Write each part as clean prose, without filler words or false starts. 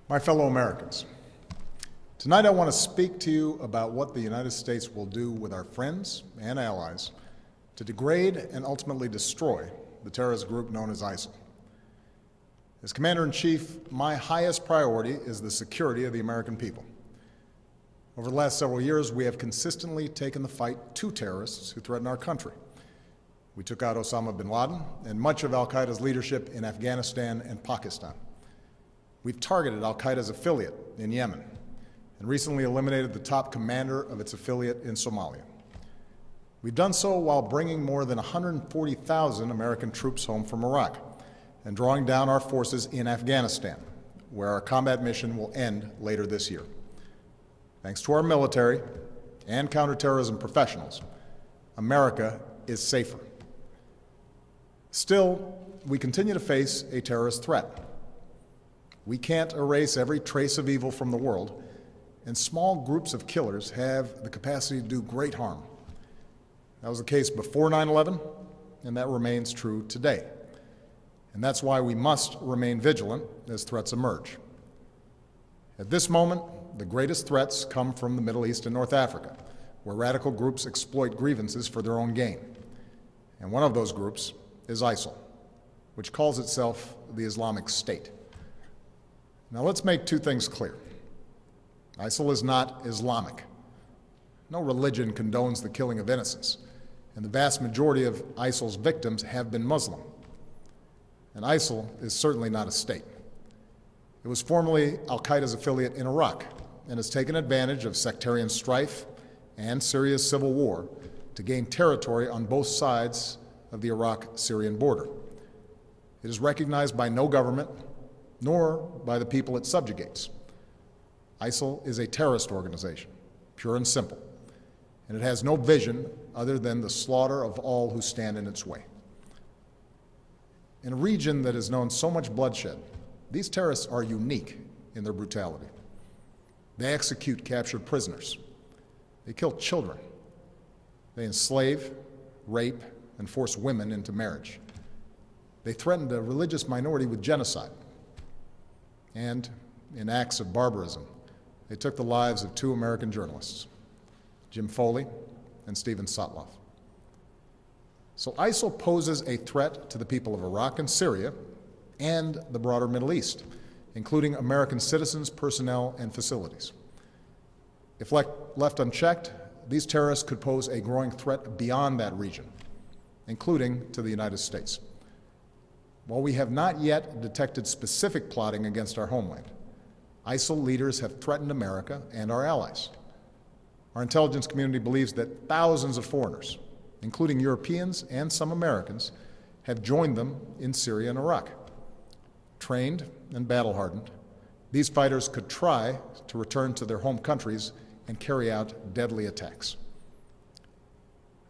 My fellow Americans, tonight I want to speak to you about what the United States will do with our friends and allies to degrade and ultimately destroy the terrorist group known as ISIL. As Commander-in-Chief, my highest priority is the security of the American people. Over the last several years, we have consistently taken the fight to terrorists who threaten our country. We took out Osama bin Laden and much of al-Qaeda's leadership in Afghanistan and Pakistan. We've targeted al-Qaeda's affiliate in Yemen and recently eliminated the top commander of its affiliate in Somalia. We've done so while bringing more than 140,000 American troops home from Iraq and drawing down our forces in Afghanistan, where our combat mission will end later this year. Thanks to our military and counterterrorism professionals, America is safer. Still, we continue to face a terrorist threat. We can't erase every trace of evil from the world, and small groups of killers have the capacity to do great harm. That was the case before 9/11, and that remains true today. And that's why we must remain vigilant as threats emerge. At this moment, the greatest threats come from the Middle East and North Africa, where radical groups exploit grievances for their own gain. And one of those groups is ISIL, which calls itself the Islamic State. Now let's make two things clear. ISIL is not Islamic. No religion condones the killing of innocents, and the vast majority of ISIL's victims have been Muslim. And ISIL is certainly not a state. It was formerly al-Qaeda's affiliate in Iraq and has taken advantage of sectarian strife and Syria's civil war to gain territory on both sides of the Iraq-Syrian border. It is recognized by no government, nor by the people it subjugates. ISIL is a terrorist organization, pure and simple, and it has no vision other than the slaughter of all who stand in its way. In a region that has known so much bloodshed, these terrorists are unique in their brutality. They execute captured prisoners. They kill children. They enslave, rape, and force women into marriage. They threatened a religious minority with genocide. And in acts of barbarism, they took the lives of two American journalists, Jim Foley and Steven Sotloff. So ISIL poses a threat to the people of Iraq and Syria and the broader Middle East, including American citizens, personnel, and facilities. If left unchecked, these terrorists could pose a growing threat beyond that region, including to the United States. While we have not yet detected specific plotting against our homeland, ISIL leaders have threatened America and our allies. Our intelligence community believes that thousands of foreigners, including Europeans and some Americans, have joined them in Syria and Iraq. Trained and battle-hardened, these fighters could try to return to their home countries and carry out deadly attacks.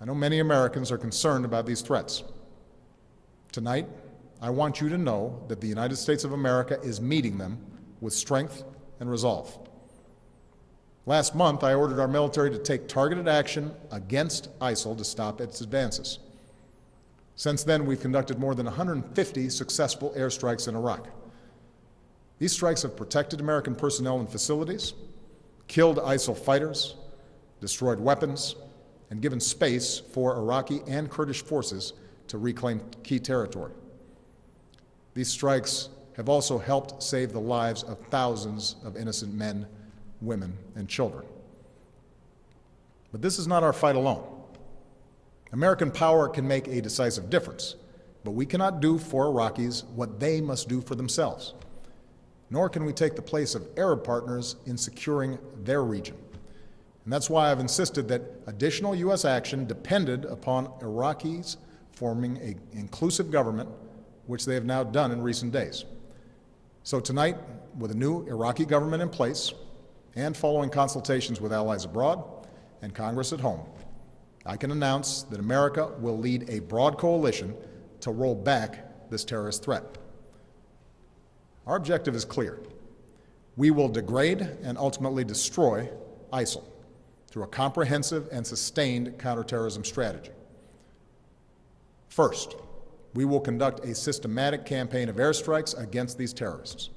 I know many Americans are concerned about these threats. Tonight, I want you to know that the United States of America is meeting them with strength and resolve. Last month, I ordered our military to take targeted action against ISIL to stop its advances. Since then, we've conducted more than 150 successful airstrikes in Iraq. These strikes have protected American personnel and facilities, killed ISIL fighters, destroyed weapons, and given space for Iraqi and Kurdish forces to reclaim key territory. These strikes have also helped save the lives of thousands of innocent men, women, and children. But this is not our fight alone. American power can make a decisive difference, but we cannot do for Iraqis what they must do for themselves. Nor can we take the place of Arab partners in securing their region. And that's why I've insisted that additional U.S. action depended upon Iraqis forming an inclusive government, which they have now done in recent days. So tonight, with a new Iraqi government in place, and following consultations with allies abroad and Congress at home, I can announce that America will lead a broad coalition to roll back this terrorist threat. Our objective is clear. We will degrade and ultimately destroy ISIL through a comprehensive and sustained counterterrorism strategy. First, we will conduct a systematic campaign of airstrikes against these terrorists.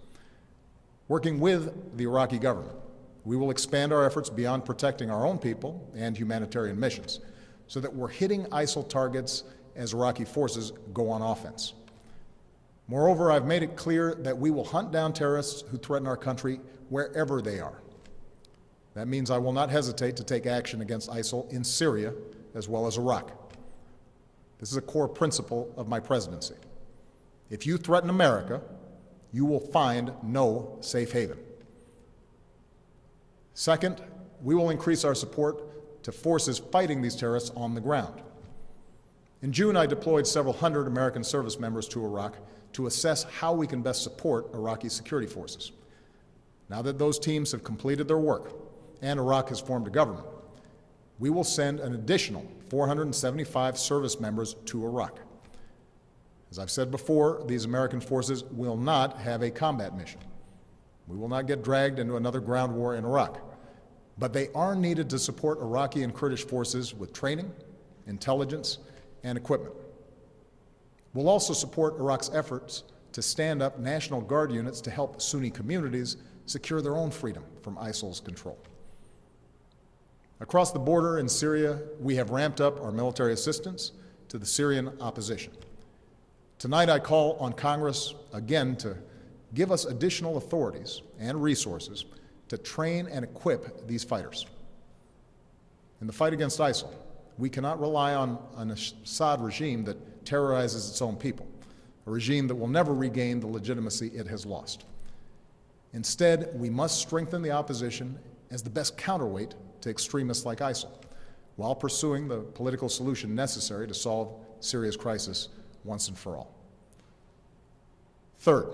Working with the Iraqi government, we will expand our efforts beyond protecting our own people and humanitarian missions so that we're hitting ISIL targets as Iraqi forces go on offense. Moreover, I've made it clear that we will hunt down terrorists who threaten our country wherever they are. That means I will not hesitate to take action against ISIL in Syria as well as Iraq. This is a core principle of my presidency. If you threaten America, you will find no safe haven. Second, we will increase our support to forces fighting these terrorists on the ground. In June, I deployed several hundred American service members to Iraq to assess how we can best support Iraqi security forces. Now that those teams have completed their work and Iraq has formed a government, we will send an additional 475 service members to Iraq. As I've said before, these American forces will not have a combat mission. We will not get dragged into another ground war in Iraq, but they are needed to support Iraqi and Kurdish forces with training, intelligence, and equipment. We'll also support Iraq's efforts to stand up National Guard units to help Sunni communities secure their own freedom from ISIL's control. Across the border in Syria, we have ramped up our military assistance to the Syrian opposition. Tonight, I call on Congress again to give us additional authorities and resources to train and equip these fighters. In the fight against ISIL, we cannot rely on an Assad regime that terrorizes its own people, a regime that will never regain the legitimacy it has lost. Instead, we must strengthen the opposition as the best counterweight to extremists like ISIL, while pursuing the political solution necessary to solve Syria's crisis once and for all. Third,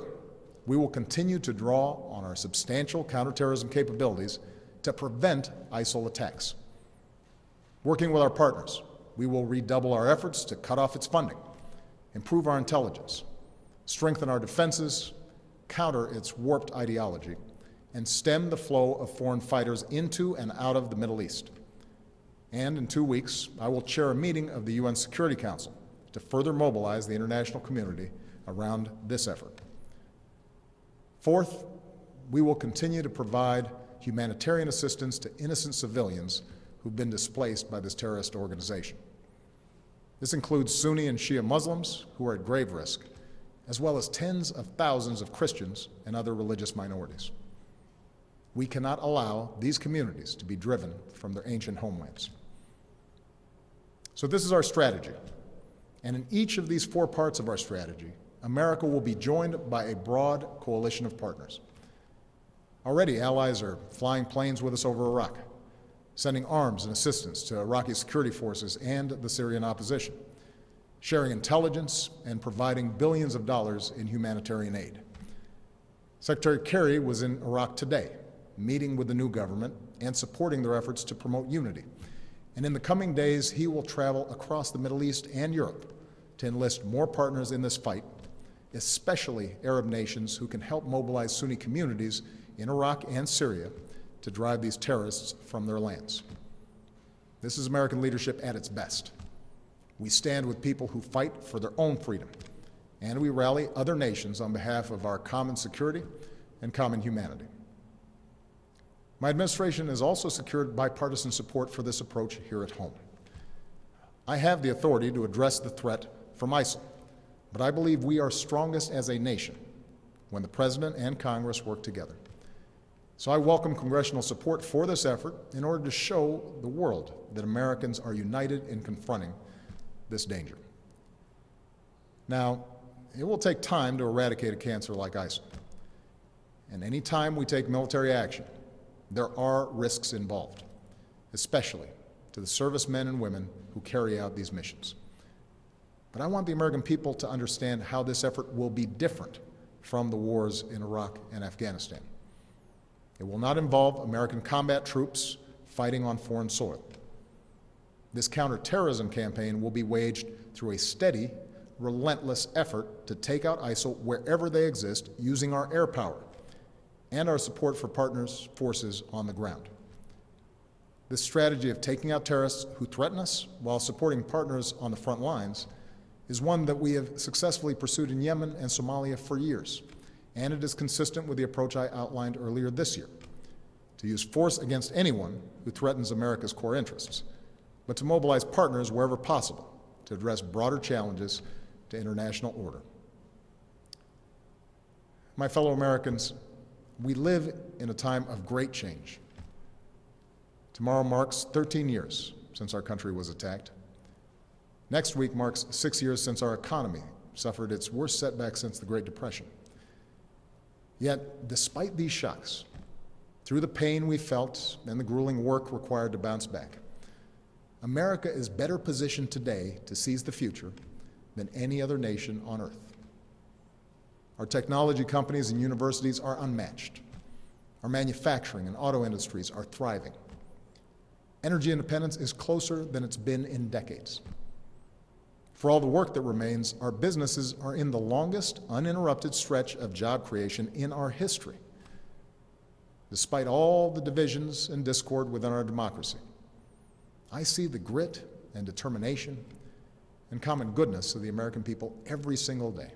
we will continue to draw on our substantial counterterrorism capabilities to prevent ISIL attacks. Working with our partners, we will redouble our efforts to cut off its funding, improve our intelligence, strengthen our defenses, counter its warped ideology, and stem the flow of foreign fighters into and out of the Middle East. And in 2 weeks, I will chair a meeting of the UN Security Council to further mobilize the international community around this effort. Fourth, we will continue to provide humanitarian assistance to innocent civilians who've been displaced by this terrorist organization. This includes Sunni and Shia Muslims who are at grave risk, as well as tens of thousands of Christians and other religious minorities. We cannot allow these communities to be driven from their ancient homelands. So this is our strategy. And in each of these 4 parts of our strategy, America will be joined by a broad coalition of partners. Already, allies are flying planes with us over Iraq, sending arms and assistance to Iraqi security forces and the Syrian opposition, sharing intelligence and providing billions of dollars in humanitarian aid. Secretary Kerry was in Iraq today, meeting with the new government and supporting their efforts to promote unity. And in the coming days, he will travel across the Middle East and Europe to enlist more partners in this fight, especially Arab nations who can help mobilize Sunni communities in Iraq and Syria to drive these terrorists from their lands. This is American leadership at its best. We stand with people who fight for their own freedom, and we rally other nations on behalf of our common security and common humanity. My administration has also secured bipartisan support for this approach here at home. I have the authority to address the threat from ISIL, but I believe we are strongest as a nation when the President and Congress work together. So I welcome congressional support for this effort in order to show the world that Americans are united in confronting this danger. Now, it will take time to eradicate a cancer like ISIL. And any time we take military action, there are risks involved, especially to the servicemen and women who carry out these missions. But I want the American people to understand how this effort will be different from the wars in Iraq and Afghanistan. It will not involve American combat troops fighting on foreign soil. This counterterrorism campaign will be waged through a steady, relentless effort to take out ISIL wherever they exist using our air power and our support for partners' forces on the ground. This strategy of taking out terrorists who threaten us while supporting partners on the front lines is one that we have successfully pursued in Yemen and Somalia for years, and it is consistent with the approach I outlined earlier this year, to use force against anyone who threatens America's core interests, but to mobilize partners wherever possible to address broader challenges to international order. My fellow Americans, we live in a time of great change. Tomorrow marks 13 years since our country was attacked. Next week marks 6 years since our economy suffered its worst setback since the Great Depression. Yet, despite these shocks, through the pain we felt and the grueling work required to bounce back, America is better positioned today to seize the future than any other nation on earth. Our technology companies and universities are unmatched. Our manufacturing and auto industries are thriving. Energy independence is closer than it's been in decades. For all the work that remains, our businesses are in the longest uninterrupted stretch of job creation in our history. Despite all the divisions and discord within our democracy, I see the grit and determination and common goodness of the American people every single day.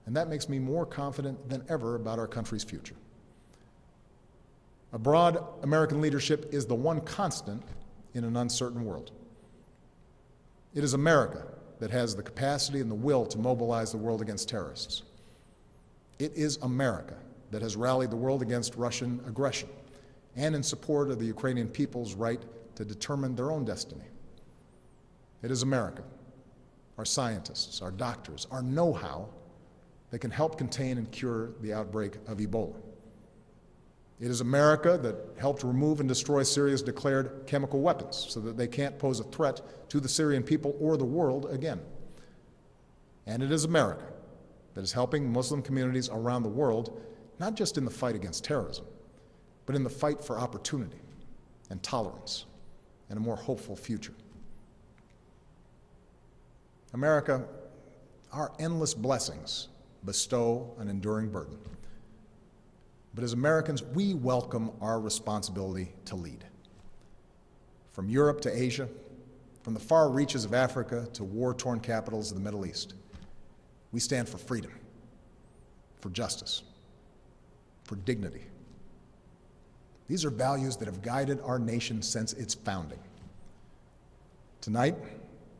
And that makes me more confident than ever about our country's future. A broad American leadership is the one constant in an uncertain world. It is America that has the capacity and the will to mobilize the world against terrorists. It is America that has rallied the world against Russian aggression and in support of the Ukrainian people's right to determine their own destiny. It is America, our scientists, our doctors, our know-how that can help contain and cure the outbreak of Ebola. It is America that helped remove and destroy Syria's declared chemical weapons so that they can't pose a threat to the Syrian people or the world again. And it is America that is helping Muslim communities around the world, not just in the fight against terrorism, but in the fight for opportunity and tolerance and a more hopeful future. America, our endless blessings bestow an enduring burden. But as Americans, we welcome our responsibility to lead. From Europe to Asia, from the far reaches of Africa to war-torn capitals of the Middle East, we stand for freedom, for justice, for dignity. These are values that have guided our nation since its founding. Tonight,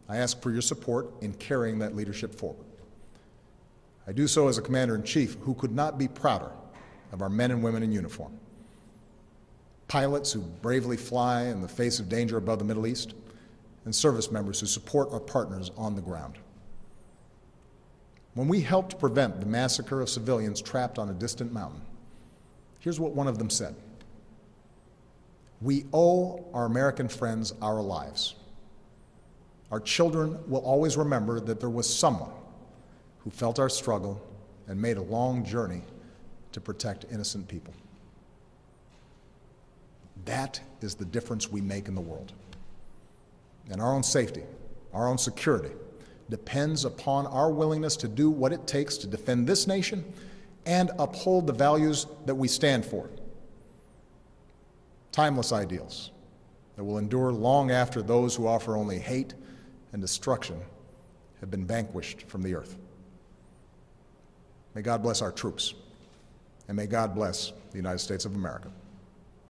I ask for your support in carrying that leadership forward. I do so as a commander-in-chief who could not be prouder of our men and women in uniform. Pilots who bravely fly in the face of danger above the Middle East, and service members who support our partners on the ground. When we helped prevent the massacre of civilians trapped on a distant mountain, here's what one of them said: "We owe our American friends our lives. Our children will always remember that there was someone who felt our struggle and made a long journey to protect innocent people." That is the difference we make in the world. And our own safety, our own security, depends upon our willingness to do what it takes to defend this nation and uphold the values that we stand for. Timeless ideals that will endure long after those who offer only hate and destruction have been vanquished from the earth. May God bless our troops, and may God bless the United States of America.